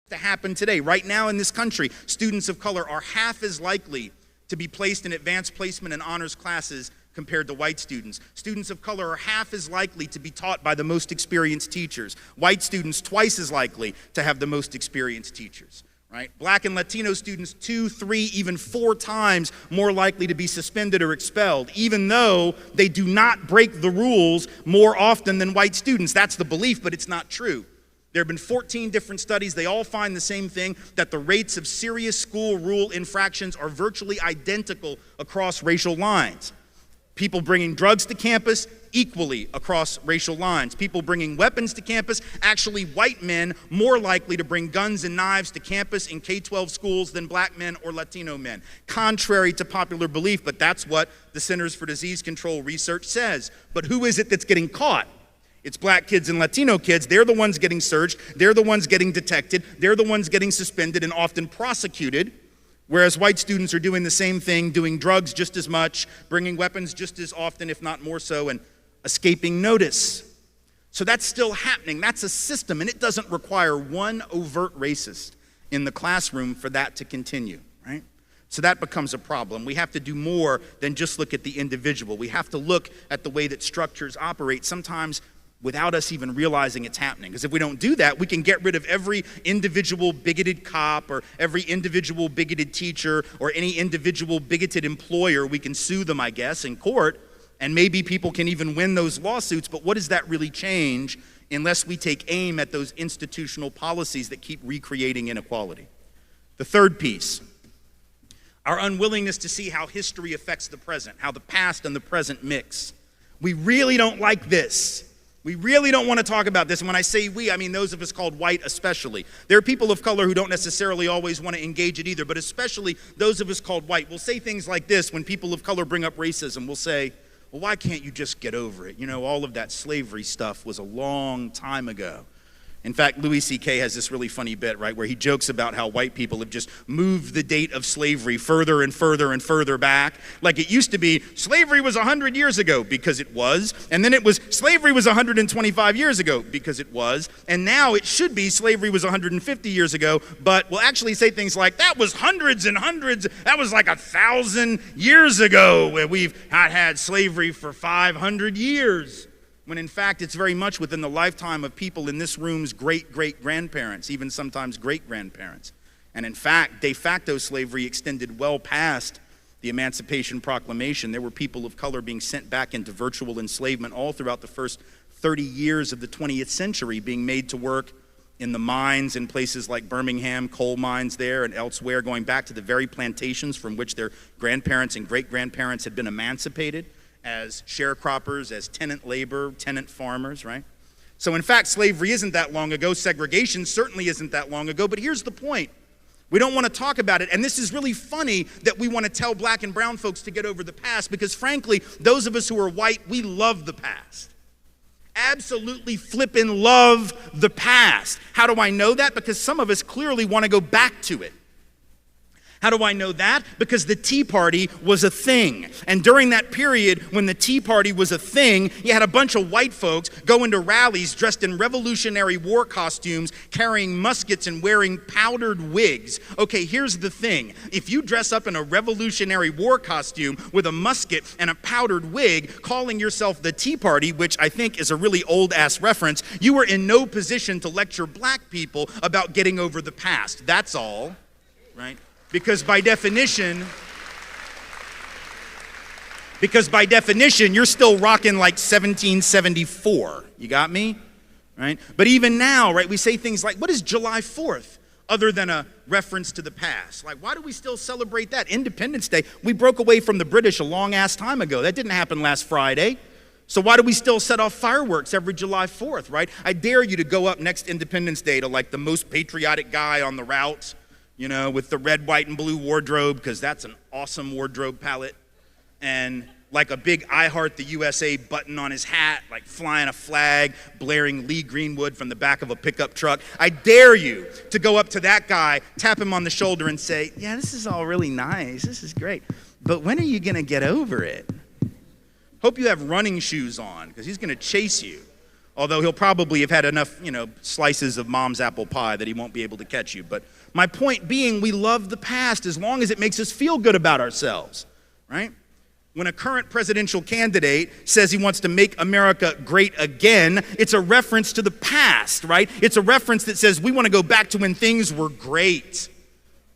To happen today. Right now in this country, students of color are half as likely to be placed in advanced placement and honors classes compared to white students. Students of color are half as likely to be taught by the most experienced teachers. White students twice as likely to have the most experienced teachers. Right? Black and Latino students 2, 3, even 4 times more likely to be suspended or expelled, even though they do not break the rules more often than white students. That's the belief, but it's not true. There have been 14 different studies. They all find the same thing, that the rates of serious school rule infractions are virtually identical across racial lines. People bringing drugs to campus, equally across racial lines. People bringing weapons to campus, actually white men more likely to bring guns and knives to campus in K-12 schools than black men or Latino men. Contrary to popular belief, but that's what the Centers for Disease Control research says. But who is it that's getting caught? It's black kids and Latino kids. They're the ones getting searched. They're the ones getting detected. They're the ones getting suspended and often prosecuted, whereas white students are doing the same thing, doing drugs just as much, bringing weapons just as often, if not more so, and escaping notice. So that's still happening. That's a system, and it doesn't require one overt racist in the classroom for that to continue, right? So that becomes a problem. We have to do more than just look at the individual. We have to look at the way that structures operate, sometimes without us even realizing it's happening. Because if we don't do that, we can get rid of every individual bigoted cop or every individual bigoted teacher or any individual bigoted employer. We can sue them, I guess, in court, and maybe people can even win those lawsuits, but what does that really change unless we take aim at those institutional policies that keep recreating inequality? The third piece, our unwillingness to see how history affects the present, how the past and the present mix. We really don't like this. We really don't want to talk about this. And when I say we, I mean those of us called white especially. There are people of color who don't necessarily always want to engage it either, but especially those of us called white. We'll say things like this when people of color bring up racism. We'll say, well, why can't you just get over it? You know, all of that slavery stuff was a long time ago. In fact, Louis C.K. has this really funny bit, right, where he jokes about how white people have just moved the date of slavery further and further and further back. Like it used to be, slavery was 100 years ago, because it was. And then it was, slavery was 125 years ago, because it was. And now it should be, slavery was 150 years ago, but we'll actually say things like, that was hundreds and hundreds, that was like 1,000 years ago, where we've had slavery for 500 years. When in fact it's very much within the lifetime of people in this room's great-great-grandparents, even sometimes great-grandparents. And in fact, de facto slavery extended well past the Emancipation Proclamation. There were people of color being sent back into virtual enslavement all throughout the first 30 years of the 20th century, being made to work in the mines in places like Birmingham, coal mines there and elsewhere, going back to the very plantations from which their grandparents and great-grandparents had been emancipated, as sharecroppers, as tenant labor, tenant farmers, right? So in fact, slavery isn't that long ago. Segregation certainly isn't that long ago. But here's the point. We don't want to talk about it. And this is really funny that we want to tell black and brown folks to get over the past, because frankly, those of us who are white, we love the past. Absolutely flippin' love the past. How do I know that? Because some of us clearly want to go back to it. How do I know that? Because the Tea Party was a thing. And during that period when the Tea Party was a thing, you had a bunch of white folks go into rallies dressed in Revolutionary War costumes, carrying muskets and wearing powdered wigs. Okay, here's the thing. If you dress up in a Revolutionary War costume with a musket and a powdered wig, calling yourself the Tea Party, which I think is a really old-ass reference, you were in no position to lecture black people about getting over the past. That's all, right? Because by definition, you're still rocking like 1774. You got me? Right? But even now, right, we say things like, what is July 4th other than a reference to the past? Like, why do we still celebrate that? Independence Day, we broke away from the British a long ass time ago. That didn't happen last Friday. So why do we still set off fireworks every July 4th, right? I dare you to go up next Independence Day to like the most patriotic guy on the route, you know, with the red, white, and blue wardrobe, because that's an awesome wardrobe palette, and like a big I Heart the USA button on his hat, like flying a flag, blaring Lee Greenwood from the back of a pickup truck. I dare you to go up to that guy, tap him on the shoulder, and say, yeah, this is all really nice, this is great, but when are you going to get over it? Hope you have running shoes on, because he's going to chase you. Although he'll probably have had enough, slices of mom's apple pie that he won't be able to catch you. But my point being, we love the past as long as it makes us feel good about ourselves, right? When a current presidential candidate says he wants to make America great again, it's a reference to the past, right? It's a reference that says we want to go back to when things were great,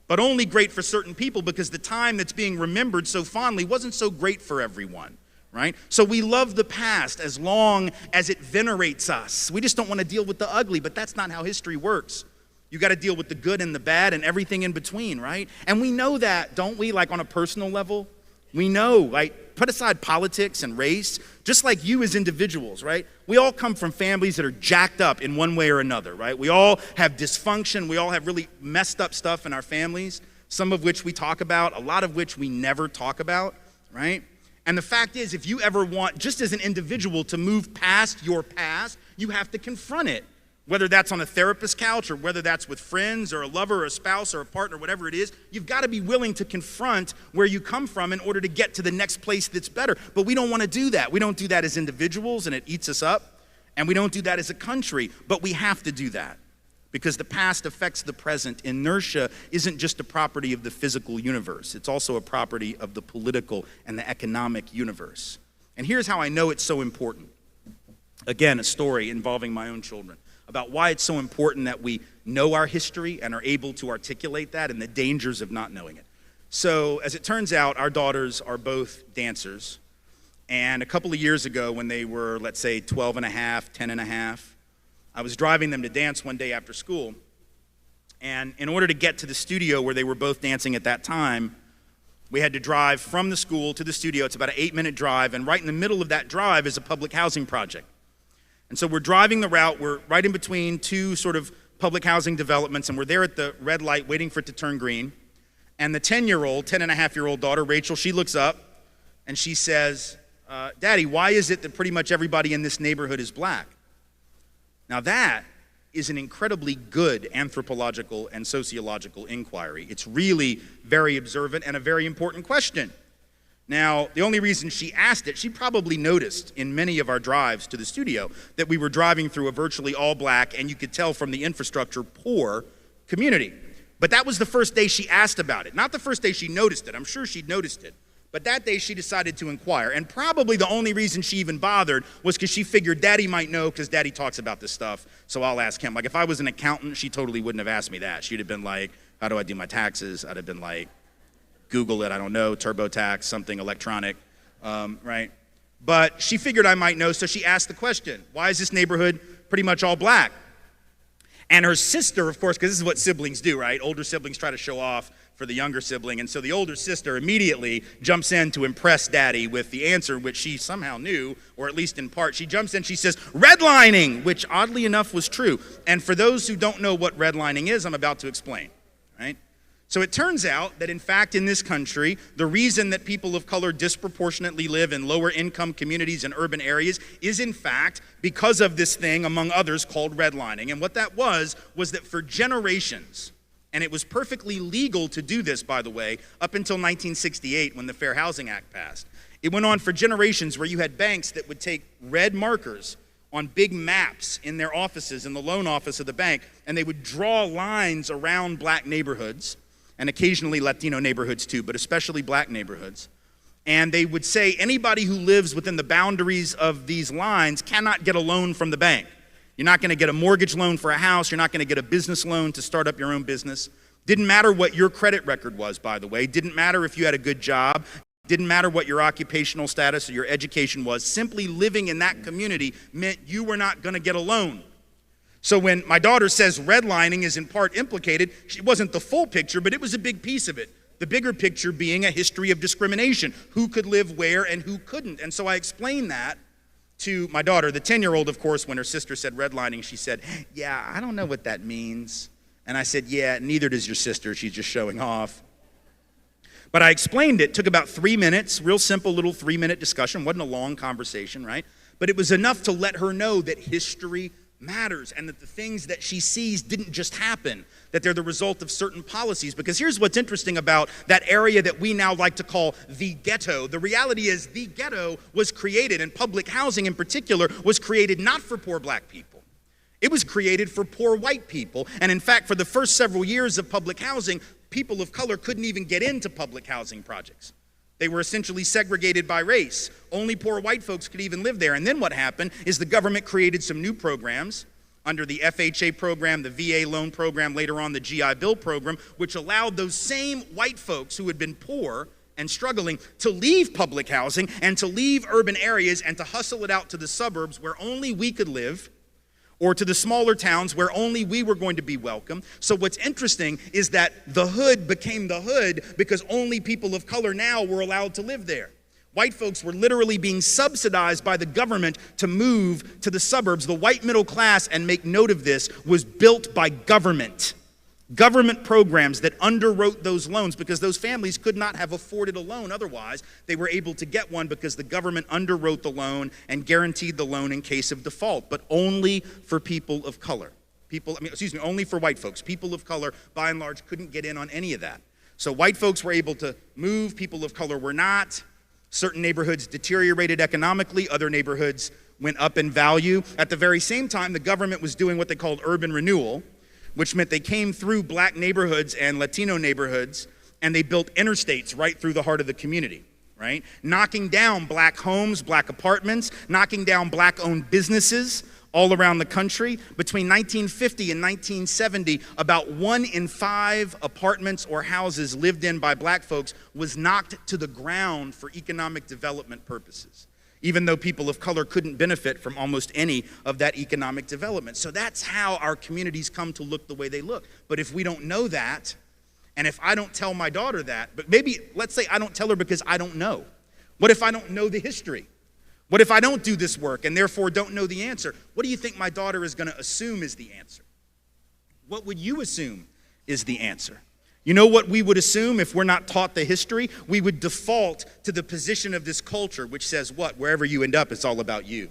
but only great for certain people because the time that's being remembered so fondly wasn't so great for everyone, right? So we love the past as long as it venerates us. We just don't want to deal with the ugly, but that's not how history works. You got to deal with the good and the bad and everything in between, right? And we know that, don't we? Like on a personal level, we know, right? Put aside politics and race, just like you as individuals, right? We all come from families that are jacked up in one way or another, right? We all have dysfunction. We all have really messed up stuff in our families, some of which we talk about, a lot of which we never talk about, right? And the fact is, if you ever want, just as an individual, to move past your past, you have to confront it. Whether that's on a therapist's couch or whether that's with friends or a lover or a spouse or a partner, whatever it is, you've got to be willing to confront where you come from in order to get to the next place that's better. But we don't want to do that. We don't do that as individuals and it eats us up. And we don't do that as a country, but we have to do that because the past affects the present. Inertia isn't just a property of the physical universe. It's also a property of the political and the economic universe. And here's how I know it's so important. Again, a story involving my own children, about why it's so important that we know our history and are able to articulate that and the dangers of not knowing it. So as it turns out, our daughters are both dancers. And a couple of years ago when they were, let's say, 12 and a half, 10 and a half, I was driving them to dance one day after school. And in order to get to the studio where they were both dancing at that time, we had to drive from the school to the studio. It's about an 8-minute drive. And right in the middle of that drive is a public housing project. And so we're driving the route, we're right in between two sort of public housing developments, and we're there at the red light waiting for it to turn green. And the 10-and-a-half-year-old daughter, Rachel, she looks up and she says, Daddy, why is it that pretty much everybody in this neighborhood is black? Now that is an incredibly good anthropological and sociological inquiry. It's really very observant and a very important question. Now, the only reason she asked it, she probably noticed in many of our drives to the studio that we were driving through a virtually all black, and you could tell from the infrastructure, poor community. But that was the first day she asked about it. Not the first day she noticed it. I'm sure she'd noticed it. But that day she decided to inquire. And probably the only reason she even bothered was because she figured Daddy might know because Daddy talks about this stuff, so I'll ask him. Like if I was an accountant, she totally wouldn't have asked me that. She'd have been like, how do I do my taxes? I'd have been like, Google it, I don't know, TurboTax, something electronic, right? But she figured I might know, so she asked the question, why is this neighborhood pretty much all black? And her sister, of course, because this is what siblings do, right? Older siblings try to show off for the younger sibling, and so the older sister immediately jumps in to impress Daddy with the answer, which she somehow knew, or at least in part. She jumps in, she says, redlining, which oddly enough was true. And for those who don't know what redlining is, I'm about to explain, right? So it turns out that in fact in this country, the reason that people of color disproportionately live in lower income communities and urban areas is in fact because of this thing, among others, called redlining. And what that was that for generations, and it was perfectly legal to do this, by the way, up until 1968 when the Fair Housing Act passed. It went on for generations where you had banks that would take red markers on big maps in their offices, in the loan office of the bank, and they would draw lines around black neighborhoods, and occasionally Latino neighborhoods too, but especially black neighborhoods. And they would say anybody who lives within the boundaries of these lines cannot get a loan from the bank. You're not gonna get a mortgage loan for a house, you're not gonna get a business loan to start up your own business. Didn't matter what your credit record was, by the way. Didn't matter if you had a good job. Didn't matter what your occupational status or your education was. Simply living in that community meant you were not gonna get a loan. So when my daughter says redlining is in part implicated, it wasn't the full picture, but it was a big piece of it. The bigger picture being a history of discrimination, who could live where and who couldn't. And so I explained that to my daughter, the 10-year-old, of course. When her sister said redlining, she said, yeah, I don't know what that means. And I said, yeah, neither does your sister, she's just showing off. But I explained it, took about 3 minutes, real simple little 3-minute discussion, wasn't a long conversation, right? But it was enough to let her know that history matters, and that the things that she sees didn't just happen, that they're the result of certain policies. Because here's what's interesting about that area that we now like to call the ghetto. The reality is the ghetto was created, and public housing in particular was created not for poor black people. It was created for poor white people. And in fact, for the first several years of public housing, people of color couldn't even get into public housing projects. They were essentially segregated by race. Only poor white folks could even live there. And then what happened is the government created some new programs under the FHA program, the VA loan program, later on the GI Bill program, which allowed those same white folks who had been poor and struggling to leave public housing and to leave urban areas and to hustle it out to the suburbs where only we could live, or to the smaller towns where only we were going to be welcome. So what's interesting is that the hood became the hood because only people of color now were allowed to live there. White folks were literally being subsidized by the government to move to the suburbs. The white middle class, and make note of this, was built by government. Government programs that underwrote those loans because those families could not have afforded a loan otherwise. They were able to get one because the government underwrote the loan and guaranteed the loan in case of default, but only for people of color. Only for white folks. People of color, by and large, couldn't get in on any of that. So white folks were able to move, people of color were not. Certain neighborhoods deteriorated economically, other neighborhoods went up in value. At the very same time, the government was doing what they called urban renewal, which meant they came through black neighborhoods and Latino neighborhoods, and they built interstates right through the heart of the community, right? Knocking down black homes, black apartments, knocking down black-owned businesses all around the country. Between 1950 and 1970, about 1 in 5 apartments or houses lived in by black folks was knocked to the ground for economic development purposes, even though people of color couldn't benefit from almost any of that economic development. So that's how our communities come to look the way they look. But if we don't know that, and if I don't tell my daughter that, but maybe, let's say I don't tell her because I don't know. What if I don't know the history? What if I don't do this work and therefore don't know the answer? What do you think my daughter is going to assume is the answer? What would you assume is the answer? You know what we would assume if we're not taught the history? We would default to the position of this culture, which says what? Wherever you end up, it's all about you.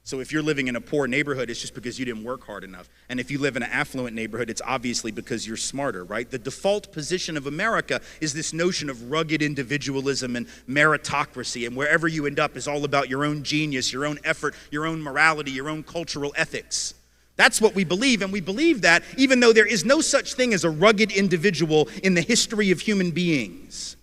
So if you're living in a poor neighborhood, it's just because you didn't work hard enough. And if you live in an affluent neighborhood, it's obviously because you're smarter, right? The default position of America is this notion of rugged individualism and meritocracy, and wherever you end up is all about your own genius, your own effort, your own morality, your own cultural ethics. That's what we believe, and we believe that even though there is no such thing as a rugged individual in the history of human beings.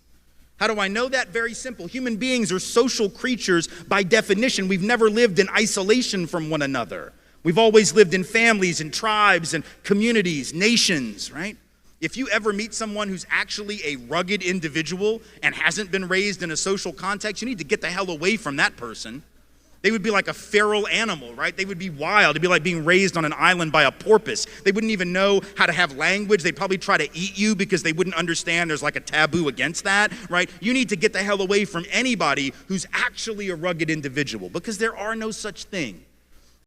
How do I know that? Very simple. Human beings are social creatures by definition. We've never lived in isolation from one another. We've always lived in families and tribes and communities, nations, right? If you ever meet someone who's actually a rugged individual and hasn't been raised in a social context, you need to get the hell away from that person. They would be like a feral animal, right? They would be wild. It'd be like being raised on an island by a porpoise. They wouldn't even know how to have language. They'd probably try to eat you because they wouldn't understand there's like a taboo against that, right? You need to get the hell away from anybody who's actually a rugged individual because there are no such thing.